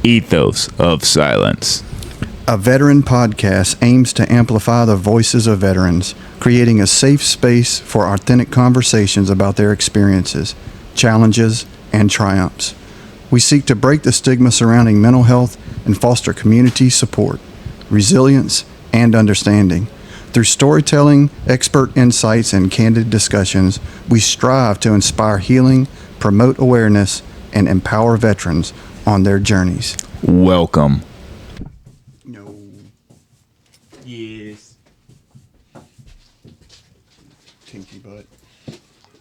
Ethos of Silence. A veteran podcast aims to amplify the voices of veterans, creating a safe space for authentic conversations about their experiences, challenges, and triumphs. We seek to break the stigma surrounding mental health and foster community support, resilience, and understanding. Through storytelling, expert insights, and candid discussions, we strive to inspire healing, promote awareness, and empower veterans on their journeys. Welcome. No. Yes. Kinky butt.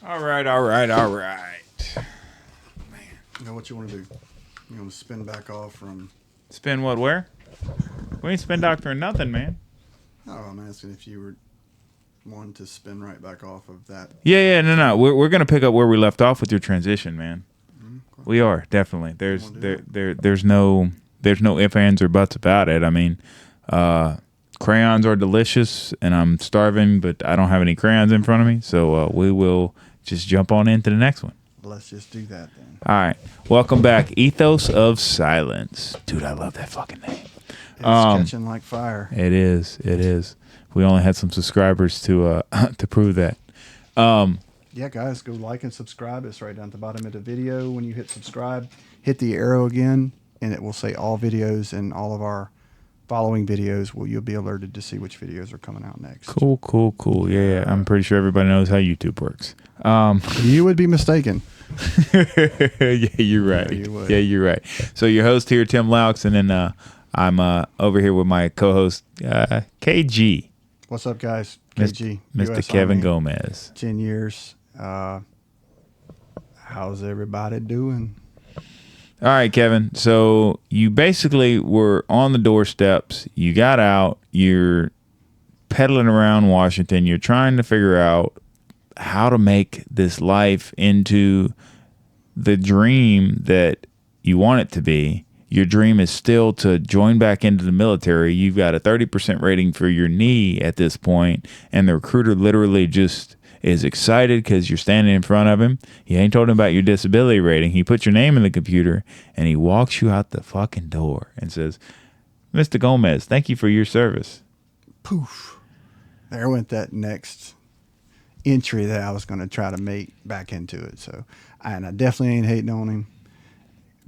All right. Man. You know what you want to do? You want to spin back off from... Spin what, where? We ain't spin doctor or nothing, man. Oh, I'm asking if you were wanting to spin right back off of that. No. We're gonna pick up where we left off with your transition, man. Mm-hmm. We are definitely. There's no ifs, ands, or buts about it. I mean, crayons are delicious, and I'm starving, but I don't have any crayons in front of me, so we will just jump on into the next one. Let's just do that then. All right, welcome back, Ethos of Silence, dude. I love that fucking name. It's catching like fire. It is. We only had some subscribers to prove that. Yeah, guys, go like and subscribe. It's right down at the bottom of the video. When you hit subscribe, hit the arrow again, and it will say all videos, and all of our following videos you'll be alerted to see which videos are coming out next. Cool. Yeah. I'm pretty sure everybody knows how YouTube works. You would be mistaken. Yeah, you're right. Yeah, you would. Yeah, you're right. So your host here, Tim Loucks, and then I'm over here with my co-host, KG. What's up, guys? KG. Mr. US Kevin Army, Gomez. 10 years. How's everybody doing? All right, Kevin. So you basically were on the doorsteps. You got out. You're pedaling around Washington. You're trying to figure out how to make this life into the dream that you want it to be. Your dream is still to join back into the military. You've got a 30% rating for your knee at this point, and the recruiter literally just is excited because you're standing in front of him. He ain't told him about your disability rating. He puts your name in the computer, and he walks you out the fucking door and says, Mr. Gomez, thank you for your service. Poof. There went that next entry that I was going to try to make back into it. So, and I definitely ain't hating on him.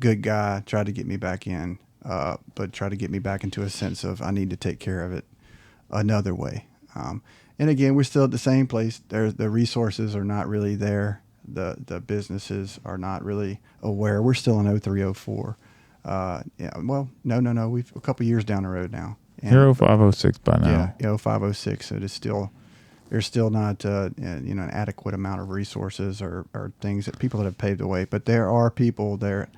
Good guy, tried to get me back in, but tried to get me back into a sense of I need to take care of it another way. And again, we're still at the same place. The resources are not really there. The businesses are not really aware. We're still in 0304. Yeah. Well, no. We've a couple years down the road now. You're 0506 by now. Yeah, 0506. So it is still. There's still not an adequate amount of resources or things that people that have paved the way. But there are people there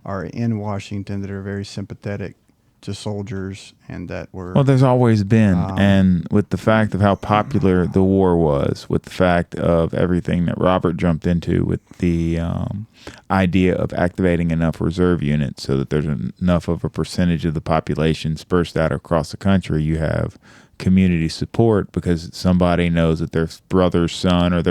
are in Washington that are very sympathetic to soldiers and that were... Well, there's always been. And with the fact of how popular the war was, with the fact of everything that Robert jumped into with the idea of activating enough reserve units so that there's enough of a percentage of the population dispersed out across the country, you have community support because somebody knows that their brother's son or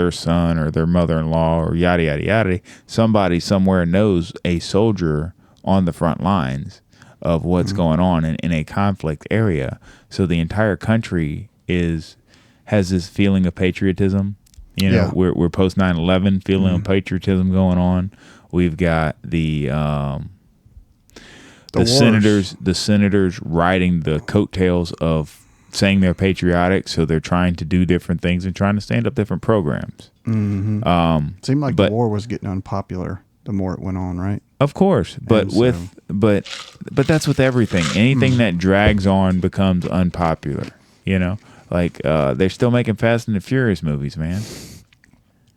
their mother-in-law or yada, yada, yada, somebody somewhere knows a soldier on the front lines of what's going on in a conflict area. So the entire country has this feeling of patriotism. You know, we're post 9/11 feeling of patriotism going on. We've got the senators riding the coattails of saying they're patriotic, so they're trying to do different things and trying to stand up different programs. Mm-hmm. Seemed like the war was getting unpopular the more it went on, right? Of course, but but that's with everything. Anything that drags on becomes unpopular. You know, like they're still making Fast and the Furious movies, man.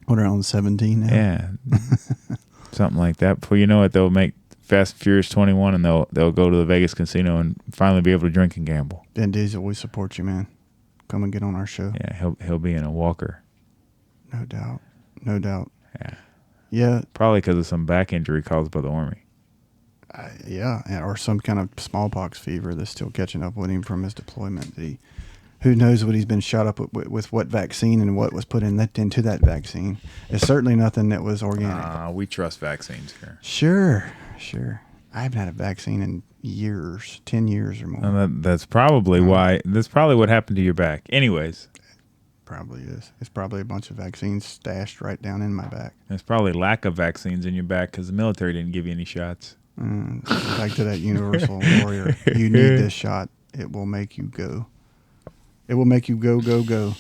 What, are on 17 now? Yeah, something like that. Before you know it, they'll make Fast and Furious 21, and they'll go to the Vegas casino and finally be able to drink and gamble. Vin Diesel, we support you, man. Come and get on our show. Yeah, he'll be in a walker. No doubt. Yeah. Yeah. Probably because of some back injury caused by the Army. Yeah, or some kind of smallpox fever that's still catching up with him from his deployment. Who knows what he's been shot up with what vaccine and what was put into that vaccine. It's certainly nothing that was organic. We trust vaccines here. Sure. I haven't had a vaccine in years, 10 years or more. That's probably why. That's probably what happened to your back. Anyways. Probably is. It's probably a bunch of vaccines stashed right down in my back. There's probably lack of vaccines in your back because the military didn't give you any shots. Back to that universal warrior. You need this shot. It will make you go. It will make you go, go, go.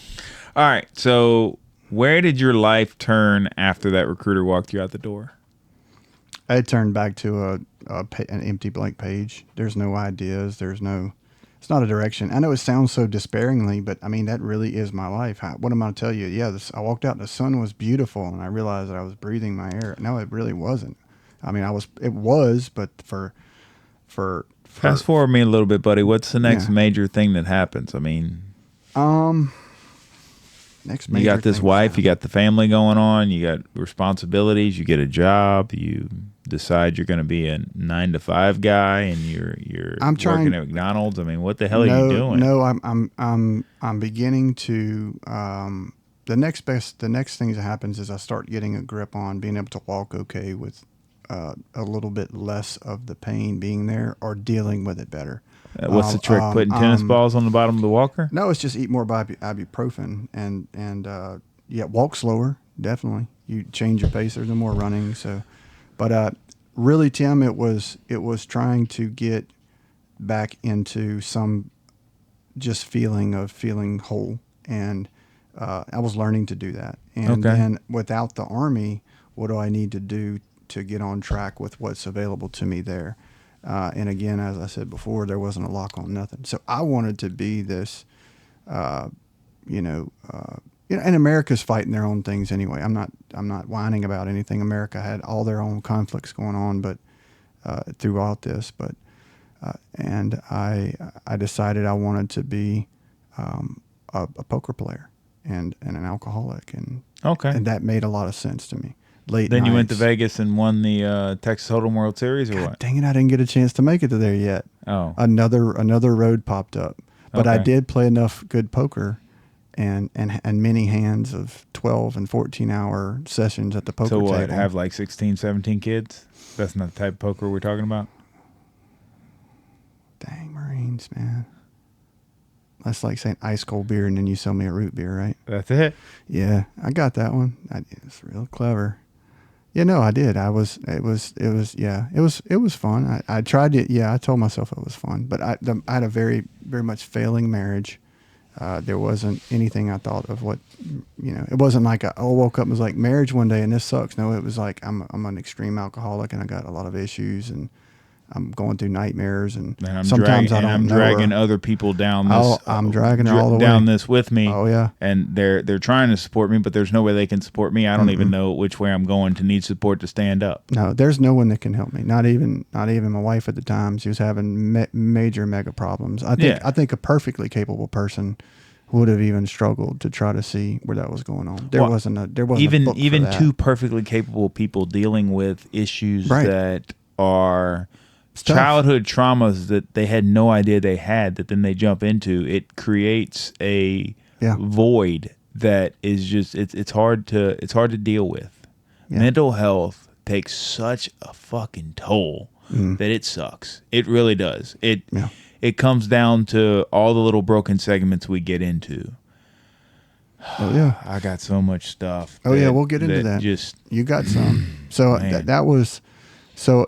All right. So where did your life turn after that recruiter walked you out the door? I turned back to an empty blank page. There's no ideas. It's not a direction. I know it sounds so despairingly, but I mean, that really is my life. What am I to tell you? Yeah, I walked out and the sun was beautiful and I realized that I was breathing my air. No, it really wasn't. I mean, it was, but for fast forward me a little bit, buddy. What's the next major thing that happens? I mean, next major you got this wife, you got the family going on, you got responsibilities, you get a job, you decide you're going to be a 9-to-5 guy, and you're working at McDonald's. I mean, what the hell are you doing? No, I'm beginning to the next thing that happens is I start getting a grip on being able to walk okay with a little bit less of the pain being there or dealing with it better. What's the trick? Putting tennis balls on the bottom of the walker? No, it's just eat more ibuprofen and walk slower. Definitely, you change your pace. There's no more running. So, but really, Tim, it was trying to get back into some just feeling whole, and I was learning to do that. And then without the Army, what do I need to do to get on track with what's available to me there? And again, as I said before, there wasn't a lock on nothing. So I wanted to be this, and America's fighting their own things anyway. I'm not whining about anything. America had all their own conflicts going on, but throughout this, and I decided I wanted to be a poker player and an alcoholic, and that made a lot of sense to me. Then you went to Vegas and won the Texas Hold'em World Series, or what? Dang it, I didn't get a chance to make it to there yet. Oh, another road popped up, but I did play enough good poker, and many hands of 12 and 14-hour sessions at the poker table. So what? Have like 16, 17 kids? That's not the type of poker we're talking about. Dang, Marines, man. That's like saying ice cold beer and then you sell me a root beer, right? That's it. Yeah, I got that one. It's real clever. Yeah, no, I did. It was fun. I tried it. Yeah, I told myself it was fun, but I had a very, very much failing marriage. There wasn't anything I thought of what, it wasn't like I woke up and was like marriage one day and this sucks. No, it was like I'm an extreme alcoholic and I got a lot of issues and I'm going through nightmares and sometimes I'm dragging other people down this. I'm dragging her all the way down this with me. Oh yeah. And they're trying to support me, but there's no way they can support me. I don't even know which way I'm going to need support to stand up. No, there's no one that can help me. Not even my wife at the time. She was having major mega problems. I think a perfectly capable person would have even struggled to try to see where that was going on. There wasn't a book even for that. Two perfectly capable people dealing with issues that are childhood traumas that they had no idea they had, that then they jump into. It creates a void that is just it's hard to deal with. Mental health takes such a fucking toll that it sucks. It really does. It comes down to all the little broken segments we get into. Oh yeah, I got so much stuff. Oh yeah, we'll get into that. You got some. So that was so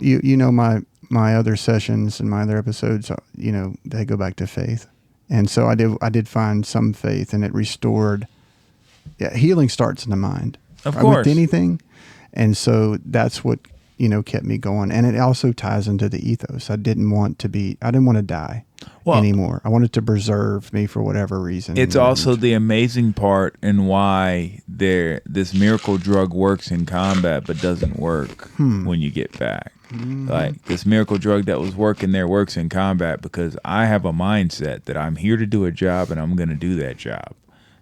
my other sessions and my other episodes, they go back to faith. And so I did find some faith, and it restored. Yeah, healing starts in the mind. Of course. With anything. And so that's what, kept me going. And it also ties into the ethos. I didn't want to die anymore. I wanted to preserve me for whatever reason. It's also the amazing part in why this miracle drug works in combat but doesn't work when you get back. Like this miracle drug that was working there works in combat because I have a mindset that I'm here to do a job and I'm going to do that job.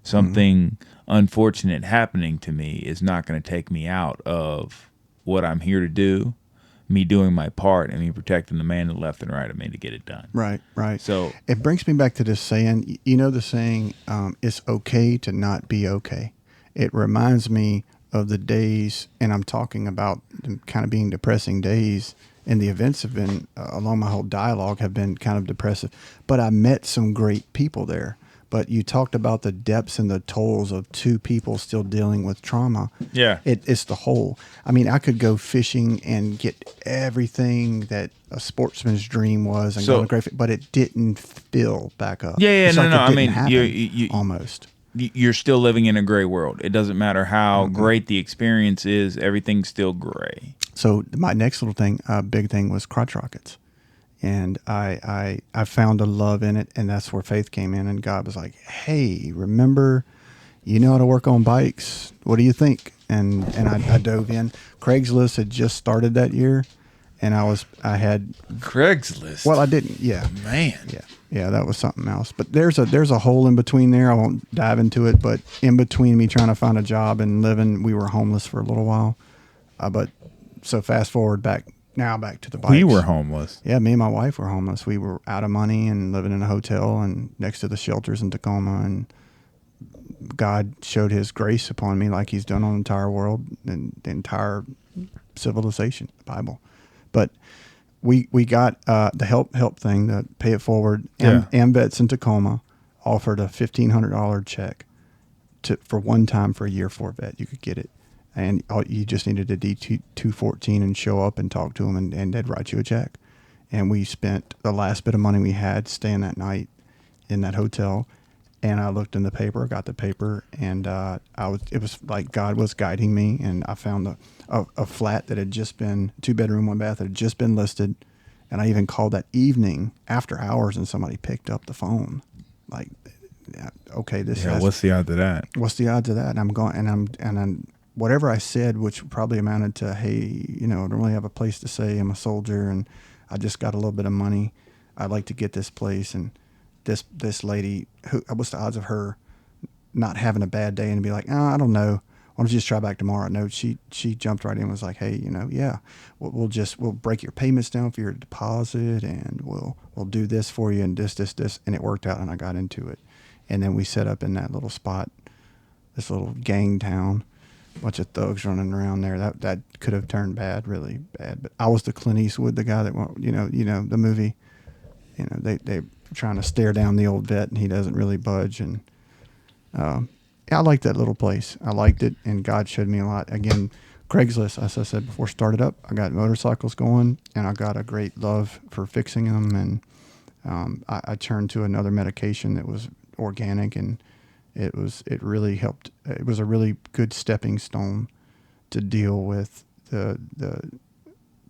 Something unfortunate happening to me is not going to take me out of what I'm here to do, me doing my part and me protecting the man to the left and right of me to get it done. Right. So it brings me back to this saying, the saying, it's okay to not be okay. It reminds me of the days, and I'm talking about kind of being depressing days And the events have been, along my whole dialogue, have been kind of depressive. But I met some great people there. But you talked about the depths and the tolls of two people still dealing with trauma. Yeah. It's the whole. I mean, I could go fishing and get everything that a sportsman's dream was, and go to great, but it didn't fill back up. Yeah, it's no. It I mean, you almost. You're still living in a gray world. It doesn't matter how great the experience is. Everything's still gray. So my next little thing, big thing, was crotch rockets. And I found a love in it, and that's where faith came in. And God was like, "Hey, remember, you know how to work on bikes? What do you think?" And I dove in. Craigslist had just started that year, and I had Craigslist. Well, I didn't. Yeah, man. Yeah, that was something else. But there's a hole in between there. I won't dive into it. But in between me trying to find a job and living, we were homeless for a little while. But so fast forward back to the bikes. We were homeless. Yeah, me and my wife were homeless. We were out of money and living in a hotel and next to the shelters in Tacoma. And God showed his grace upon me like he's done on the entire world and the entire civilization, the Bible. But we got the help thing, the Pay It Forward. AmVets in Tacoma offered a $1,500 check for one time for a year for a vet. You could get it. And you just needed a D-214 and show up and talk to them, and they'd write you a check. And we spent the last bit of money we had staying that night in that hotel. And I looked in the paper, got the paper, and it was like God was guiding me. And I found a flat that had just been 2-bedroom, 1-bath, that had just been listed. And I even called that evening after hours, and somebody picked up the phone. Like, okay, what's the odds of that? What's the odds of that? And I'm going, and I'm whatever I said, which probably amounted to, hey, I don't really have a place to stay. I'm a soldier, and I just got a little bit of money. I'd like to get this place. And this lady, what's the odds of her not having a bad day and be like, I don't know, why don't you just try back tomorrow? No, she jumped right in and was like, hey, we'll break your payments down for your deposit, and we'll do this for you, and this, and it worked out, and I got into it. And then we set up in that little spot, this little gang town. Bunch of thugs running around there. That could have turned bad, really bad. But I was the Clint Eastwood, the guy that, the movie. They trying to stare down the old vet, and he doesn't really budge. And I liked that little place. I liked it, and God showed me a lot. Again, Craigslist, as I said before, started up. I got motorcycles going, and I got a great love for fixing them. And I turned to another medication that was organic, and it really helped. It was a really good stepping stone to deal with the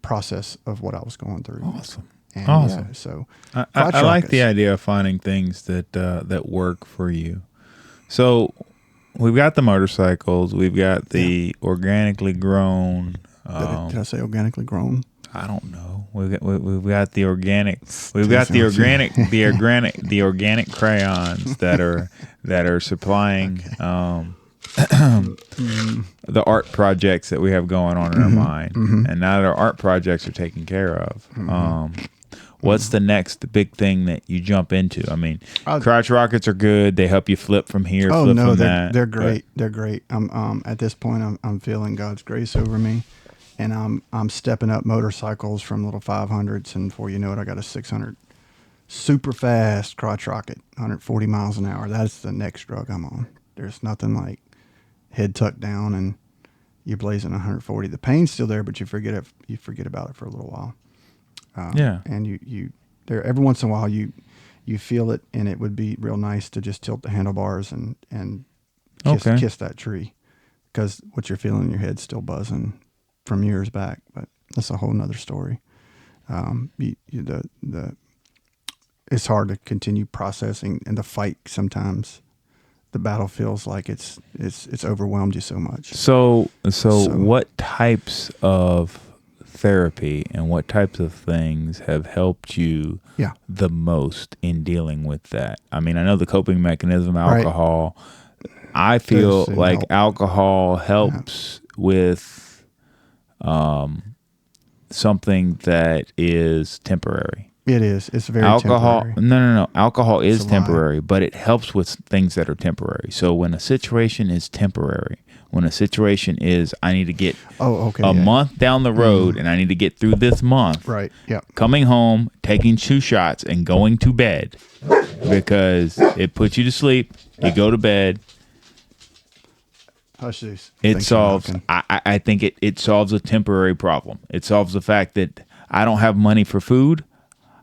process of what I was going through. Awesome. And awesome. Yeah, so I like the idea of finding things that work for you. So we've got the motorcycles. We've got the organically grown. Did I say organically grown? I don't know. We've got the organic. We've got the organic crayons that are supplying the art projects that we have going on in our mind, and now that our art projects are taken care of, what's the next big thing that you jump into? I mean, crotch rockets are good. They help you flip from here, flip from that. They're great. They're great. At this point, I'm feeling God's grace over me. And I'm stepping up motorcycles from little 500s, and before you know it, I got a 600 super fast crotch rocket, 140 miles an hour. That's the next drug I'm on. There's nothing like head tucked down and you're blazing 140. The pain's still there, but you forget about it for a little while. And you there every once in a while you feel it, and it would be real nice to just tilt the handlebars and kiss that tree, because what you're feeling in your head's still buzzing from years back, but that's a whole nother story. It's hard to continue processing, and the fight sometimes the battle feels like it's overwhelmed you so much. So what types of therapy and what types of things have helped you the most in dealing with that? I mean, I know the coping mechanism, alcohol. Right. I feel like alcohol helps with something that is temporary. It is. It's very temporary. No. Alcohol is temporary, but it helps with things that are temporary. So when a situation is temporary, When a situation is, I need to get a month down the road, and I need to get through this month. Right. Yeah. Coming home, taking 2 shots, and going to bed because it puts you to sleep. You go to bed. Hush these. It solves. I think it solves a temporary problem. It solves the fact that I don't have money for food.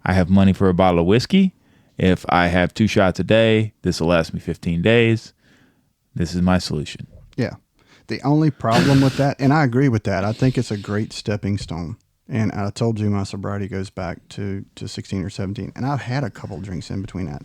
I have money for a bottle of whiskey. If I have 2 shots a day, this will last me 15 days. This is my solution. Yeah. The only problem with that, and I agree with that, I think it's a great stepping stone. And I told you my sobriety goes back to 16 or 17. And I've had a couple drinks in between that.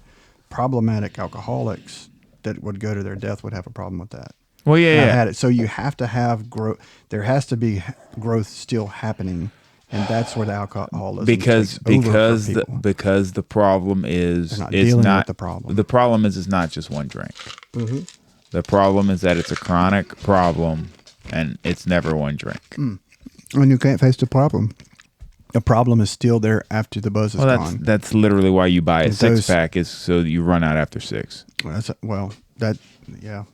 Problematic alcoholics that would go to their death would have a problem with that. Well, yeah. I've had it. So you have to have growth. There has to be growth still happening. And that's where the alcoholism because the problem is not dealing with the problem. The problem is it's not just one drink. Mm-hmm. The problem is that it's a chronic problem, and it's never one drink. When you can't face the problem is still there after the buzz is gone. That's literally why you buy a 6-pack is so you run out after 6. Yeah.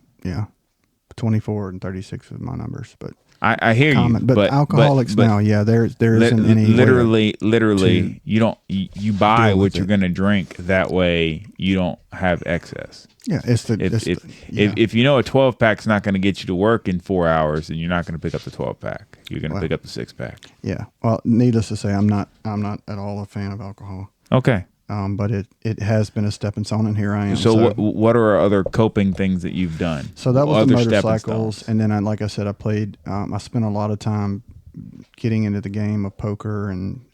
24 and 36 is my numbers, but I hear you. But alcoholics now, there isn't any literally you buy what you're going to drink. That way you don't have excess. Yeah, if you know a 12-pack's not going to get you to work in 4 hours, then you're not going to pick up the 12-pack. You're going to pick up the 6-pack. Yeah. Well, needless to say, I'm not at all a fan of alcohol. Okay. But it has been a stepping stone, and here I am. So what are other coping things that you've done? So that was the motorcycles, and then like I said, I played. I spent a lot of time getting into the game of poker and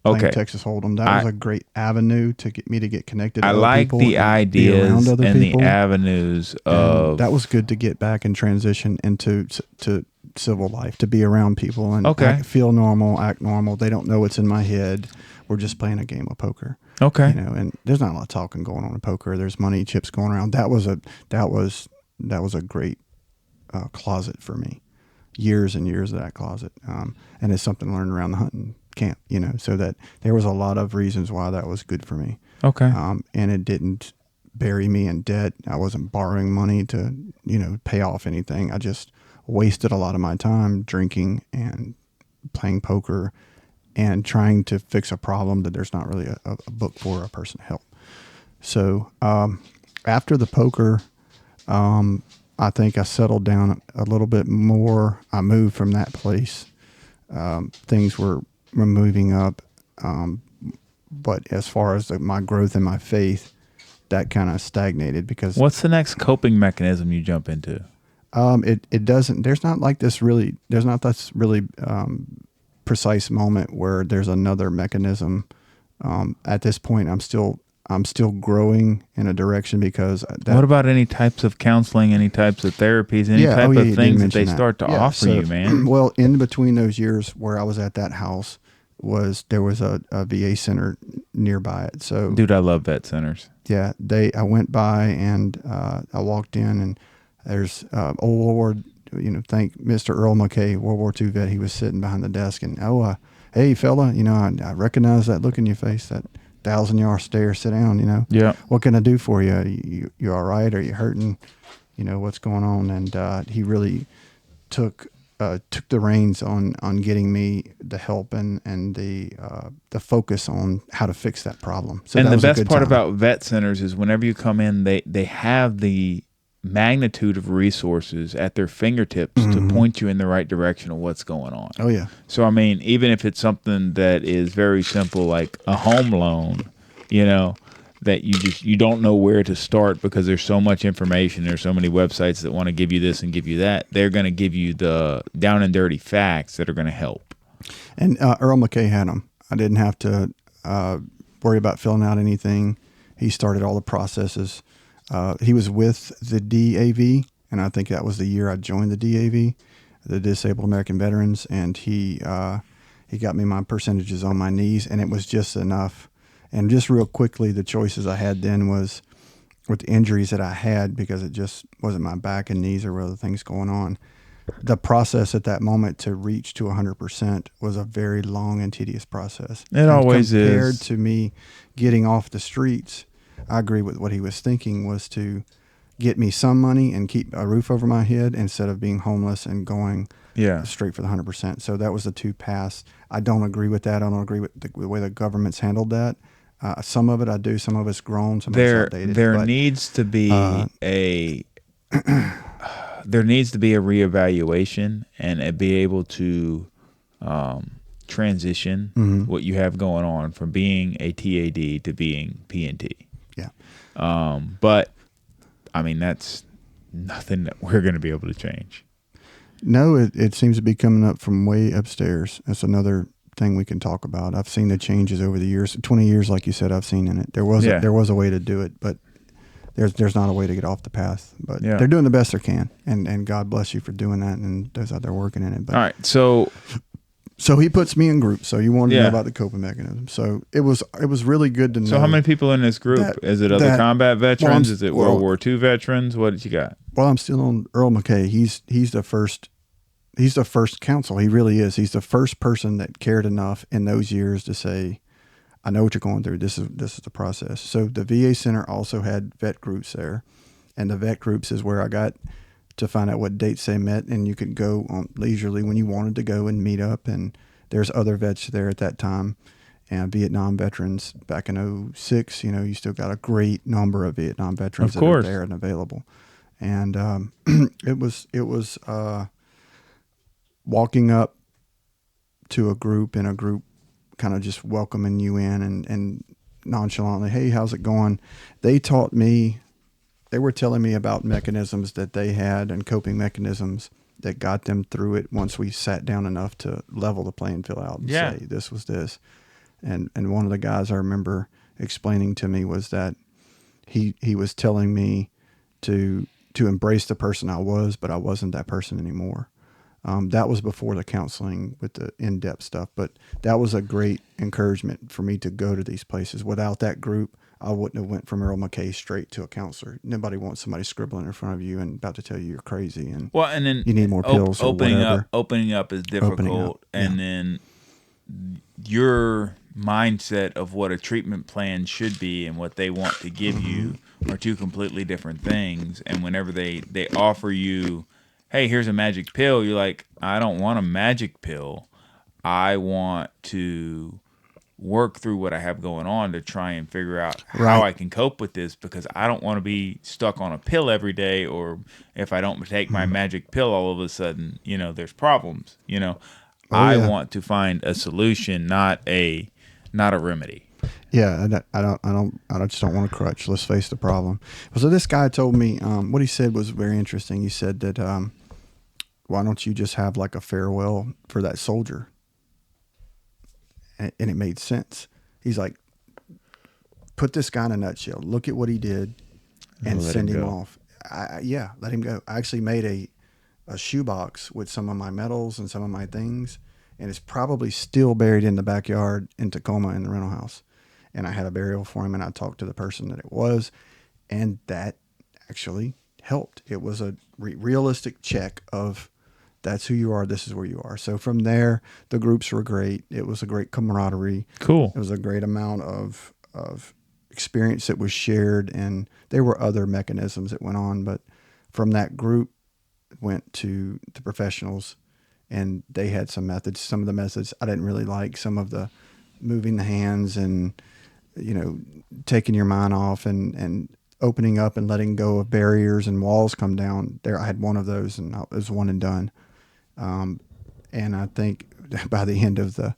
playing Texas Hold'em. That was a great avenue to get me to get connected. I like the ideas and the avenues of. And that was good to get back and transition into to civil life, to be around people and feel normal, act normal. They don't know what's in my head. We're just playing a game of poker. Okay. And there's not a lot of talking going on in poker. There's money, chips going around. That was a great closet for me. Years and years of that closet. And it's something I learned around the hunting camp, so that there was a lot of reasons why that was good for me. Okay. And it didn't bury me in debt. I wasn't borrowing money to, pay off anything. I just wasted a lot of my time drinking and playing poker and trying to fix a problem that there's not really a book for a person to help. So after the poker, I think I settled down a little bit more. I moved from that place. Things were moving up. But as far as my growth in my faith, that kind of stagnated because... What's the next coping mechanism you jump into? It doesn't... There's not this really precise moment where there's another mechanism. At this point, I'm still growing in a direction because what about any types of counseling, any types of therapies, any type of things that they start to offer you, man? Well, in between those years where I was at that house there was a VA center nearby it. So dude, I love vet centers. Yeah, I went by and I walked in and there's old War, thank Mr. Earl McKay, World War II vet. He was sitting behind the desk and, hey fella, I recognize that look in your face, that 1,000-yard stare, sit down, Yeah. What can I do for you? You all right? Are you hurting? What's going on? And he really took the reins on getting me the help and the focus on how to fix that problem. So and that the best part time. about vet centers is whenever you come in, they have the magnitude of resources at their fingertips to point you in the right direction of what's going on. Oh yeah. So I mean, even if it's something that is very simple like a home loan, that you don't know where to start because there's so much information, there's so many websites that want to give you this and give you that. They're going to give you the down and dirty facts that are going to help. And Earl McKay had them. I didn't have to worry about filling out anything. He started all the processes. He was with the DAV, and I think that was the year I joined the DAV, the Disabled American Veterans, and he got me my percentages on my knees, and it was just enough. And just real quickly, the choices I had then was with the injuries that I had, because it just wasn't my back and knees or other things going on. The process at that moment to reach to 100% was a very long and tedious process. It always is. Compared to me getting off the streets, I agree with what he was thinking, was to get me some money and keep a roof over my head instead of being homeless and going straight for the 100%. So that was the two paths. I don't agree with that. I don't agree with the way the government's handled that. Some of it I do. Some of it's grown. Some of it's outdated. There needs to be there needs to be a reevaluation and be able to transition what you have going on from being a TAD to being PNT. Yeah. But I mean, that's nothing that we're going to be able to change. No, it seems to be coming up from way upstairs. That's another thing we can talk about. I've seen the changes over the years. 20 years, like you said, I've seen in it. There was a way to do it, but there's not a way to get off the path. But they're doing the best they can, and God bless you for doing that, and those out there working in it. But, all right, so he puts me in groups. So you wanted to know about the coping mechanism. So it was really good to know. So how many people in this group? Is it other combat veterans? Is it World War II veterans? What did you got? Well, I'm still on Earl McKay. He's the first. He's the first counsel. He really is. He's the first person that cared enough in those years to say, "I know what you're going through. This is the process." So the VA Center also had vet groups there, and the vet groups is where I got to find out what dates they met, and you could go on leisurely when you wanted to go and meet up. And there's other vets there at that time, and Vietnam veterans back in 06. You know, you still got a great number of Vietnam veterans that are there and available. And it was walking up to a group kind of just welcoming you in and nonchalantly, "Hey, how's it going?" They were telling me about mechanisms that they had and coping mechanisms that got them through it once we sat down enough to level the playing field out and say, this was this. And one of the guys I remember explaining to me was that he was telling me to embrace the person I was, but I wasn't that person anymore. That was before the counseling with the in-depth stuff, but that was a great encouragement for me to go to these places. Without that group, I wouldn't have went from Earl McKay straight to a counselor. Nobody wants somebody scribbling in front of you and about to tell you you're crazy and then you need more pills or whatever. Opening up is difficult, and then your mindset of what a treatment plan should be and what they want to give you are two completely different things. And whenever they offer you, "Hey, here's a magic pill," you're like, "I don't want a magic pill. I want to work through what I have going on to try and figure out how I can cope with this, because I don't want to be stuck on a pill every day, or if I don't take my magic pill, all of a sudden, there's problems. I want to find a solution, not a remedy." Yeah, I just don't want a crutch. Let's face the problem. So this guy told me, what he said was very interesting. He said that, why don't you just have like a farewell for that soldier? And it made sense. He's like, put this guy in a nutshell. Look at what he did and send him off. Let him go. I actually made a shoebox with some of my medals and some of my things, and it's probably still buried in the backyard in Tacoma in the rental house. And I had a burial for him, and I talked to the person that it was, and that actually helped. It was a realistic check of, that's who you are, this is where you are. So from there, the groups were great. It was a great camaraderie. Cool. It was a great amount of experience that was shared, and there were other mechanisms that went on, but from that group went to the professionals, and they had some methods. Some of the methods I didn't really like. Some of the moving the hands and, taking your mind off and opening up and letting go of barriers and walls come down. There, I had one of those, and it was one and done. And I think by the end of the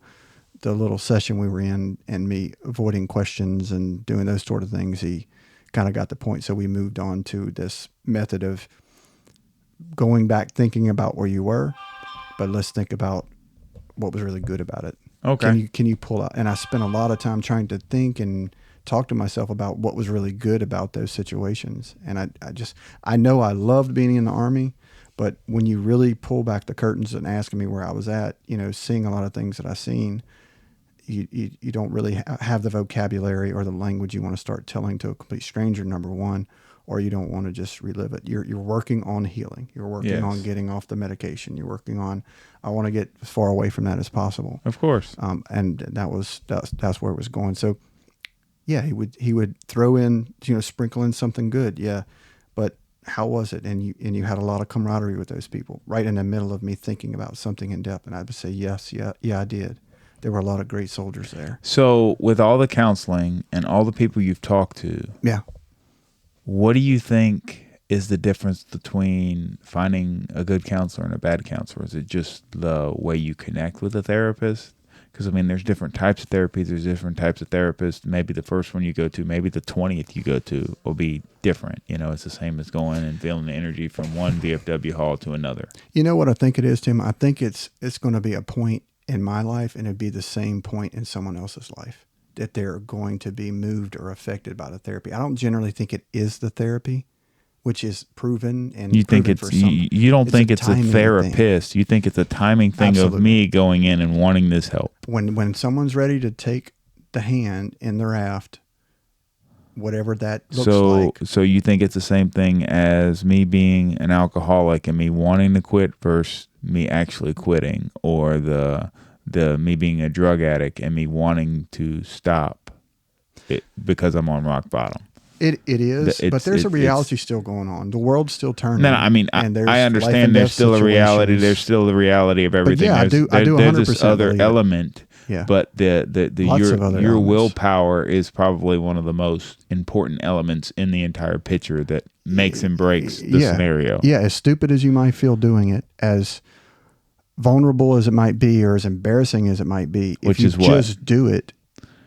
little session we were in, and me avoiding questions and doing those sort of things, he kind of got the point. So we moved on to this method of going back, thinking about where you were, but let's think about what was really good about it. Okay. Can you pull out? And I spent a lot of time trying to think and talk to myself about what was really good about those situations. And I know I loved being in the Army, but when you really pull back the curtains and asking me where I was at, seeing a lot of things that I seen, you don't really have the vocabulary or the language you want to start telling to a complete stranger, number one, or you don't want to just relive it. You're working on healing. You're working on getting off the medication. You're working on, I want to get as far away from that as possible. Of course. And that's where it was going. So yeah, he would throw in, sprinkle in something good. Yeah. But how was it? And you had a lot of camaraderie with those people, right in the middle of me thinking about something in depth. And I would say, yes, yeah, I did. There were a lot of great soldiers there. So with all the counseling and all the people you've talked to, Yeah. what do you think is the difference between finding a good counselor and a bad counselor? Is it just the way you connect with a therapist? Because, I mean, there's different types of therapies. There's different types of therapists. Maybe the first one you go to, maybe the 20th you go to will be different. You know, it's the same as going and feeling the energy from one VFW hall to another. You know what I think it is, Tim? I think it's going to be a point in my life, and it'd be the same point in someone else's life, that they're going to be moved or affected by the therapy. I don't generally think it is the therapy, which is proven and you think it's you don't think it's a therapist thing. You think it's a timing thing. Absolutely. Of me going in and wanting this help. When someone's ready to take the hand in the raft, whatever that looks like. So you think it's the same thing as me being an alcoholic and me wanting to quit versus me actually quitting, or the me being a drug addict and me wanting to stop it because I'm on rock bottom. It is, but there's a reality still going on. The world's still turning. No, I mean, I understand there's still a reality. There's still the reality of everything. But yeah, I do 100% there's this other element. Yeah. But your willpower is probably one of the most important elements in the entire picture that makes and breaks the scenario. Yeah, as stupid as you might feel doing it, as vulnerable as it might be, or as embarrassing as it might be, if you just do it,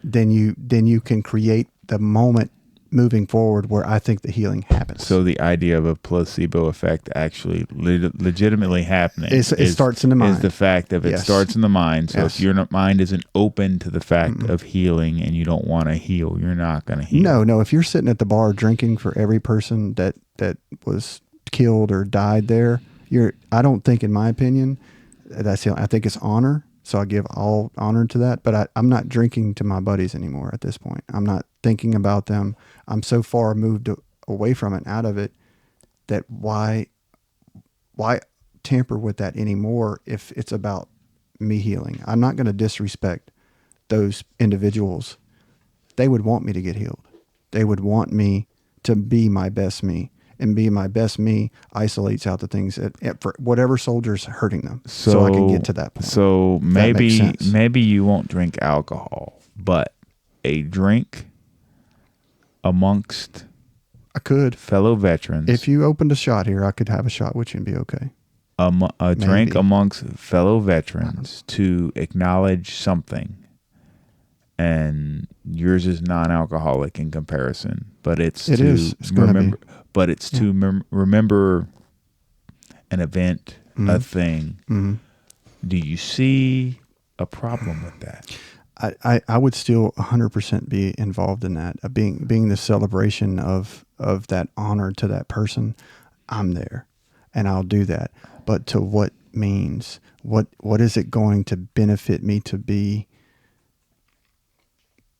then you can create the moment moving forward where I think the healing happens. So the idea of a placebo effect actually legitimately happening it starts in the mind. Is the fact of it starts in the mind. So if your mind isn't open to the fact of healing and you don't want to heal, you're not going to heal. No. If you're sitting at the bar drinking for every person that was killed or died there, I don't think, in my opinion, that's healing. I think it's honor. So I give all honor to that, but I'm not drinking to my buddies anymore at this point. I'm not thinking about them. I'm so far moved away from it, out of it, that why tamper with that anymore if it's about me healing? I'm not going to disrespect those individuals. They would want me to get healed. They would want me to be my best me. And being my best me isolates out the things for whatever soldier's hurting them. So I can get to that point. So maybe you won't drink alcohol, but a drink amongst fellow veterans. If you opened a shot here, I could have a shot with you and be okay. A drink amongst fellow veterans to acknowledge something. And yours is non-alcoholic in comparison, but it's remember. But it's to remember an event, a thing. Mm-hmm. Do you see a problem with that? I would still 100% be involved in that. Being the celebration of that honor to that person, I'm there, and I'll do that. But to what means? What is it going to benefit me to be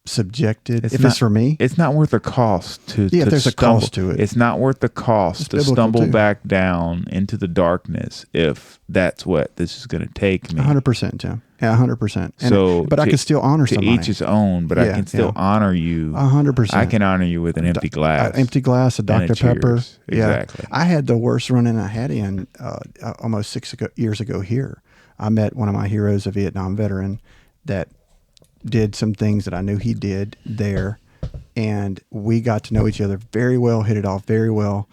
subjected? It's for me, it's not worth the cost to if there's stumble. A cost to it. It's not worth the cost to stumble back down into the darkness if that's what this is going to take me. 100%, Tim. Yeah, 100%. But I can still honor somebody. To each his own, but I can still honor you. 100%. I can honor you with an empty glass. An empty glass of Dr. Pepper. Exactly. I had the worst run-in I had in almost 6 years ago here. I met one of my heroes, a Vietnam veteran, that did some things that I knew he did there, and we got to know each other very well, hit it off very well,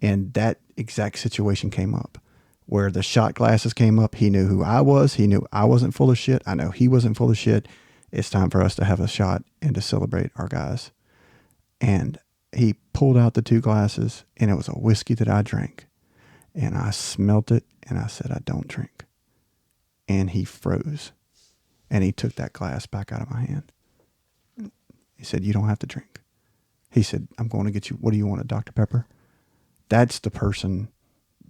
and that exact situation came up where the shot glasses came up. He knew who I was. He knew I wasn't full of shit. I know he wasn't full of shit. It's time for us to have a shot and to celebrate our guys. And he pulled out the 2 glasses, and it was a whiskey that I drank, and I smelt it, and I said, I don't drink. And he froze. And he took that glass back out of my hand. He said, you don't have to drink. He said, I'm going to get you, what do you want, a Dr. Pepper? That's the person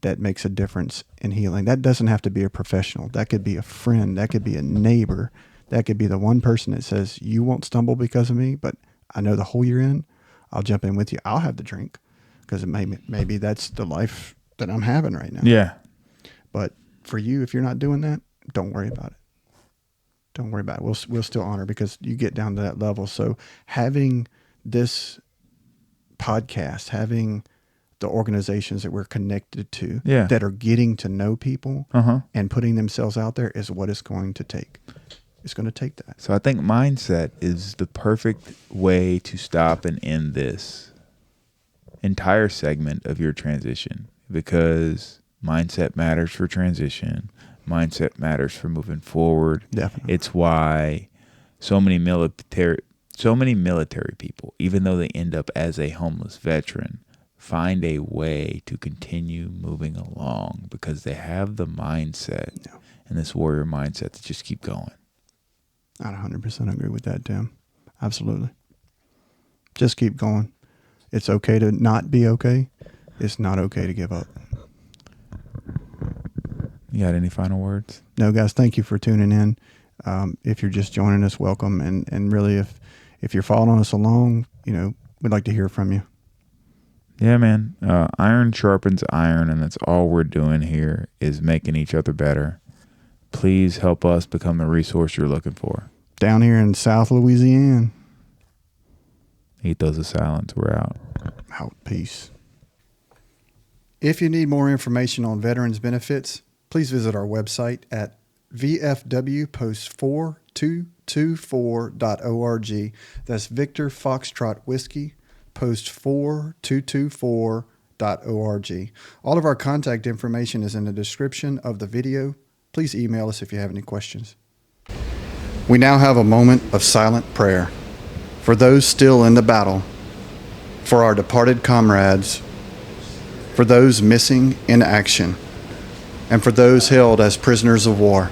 that makes a difference in healing. That doesn't have to be a professional. That could be a friend. That could be a neighbor. That could be the one person that says, you won't stumble because of me, but I know the hole you're in. I'll jump in with you. I'll have the drink because maybe that's the life that I'm having right now. Yeah. But for you, if you're not doing that, don't worry about it. Don't worry about it. We'll still honor, because you get down to that level. So having this podcast, having the organizations that we're connected to Yeah. that are getting to know people Uh-huh. and putting themselves out there is what it's going to take. It's going to take that. So I think mindset is the perfect way to stop and end this entire segment of your transition, because mindset matters for transition. Mindset matters for moving forward. Definitely. It's why so many military people, even though they end up as a homeless veteran, find a way to continue moving along because they have the mindset and this warrior mindset to just keep going. I'd 100% agree with that, Tim. Absolutely. Just keep going. It's okay to not be okay. It's not okay to give up. You got any final words? No, guys, thank you for tuning in. If you're just joining us, welcome. And really, if you're following us along, we'd like to hear from you. Yeah, man. Iron sharpens iron, and that's all we're doing here is making each other better. Please help us become the resource you're looking for. Down here in South Louisiana. Ethos of Silence. We're out. Out. Peace. If you need more information on veterans benefits, please visit our website at vfwpost4224.org. That's Victor Foxtrot Whiskey, post4224.org. All of our contact information is in the description of the video. Please email us if you have any questions. We now have a moment of silent prayer for those still in the battle, for our departed comrades, for those missing in action, and for those held as prisoners of war.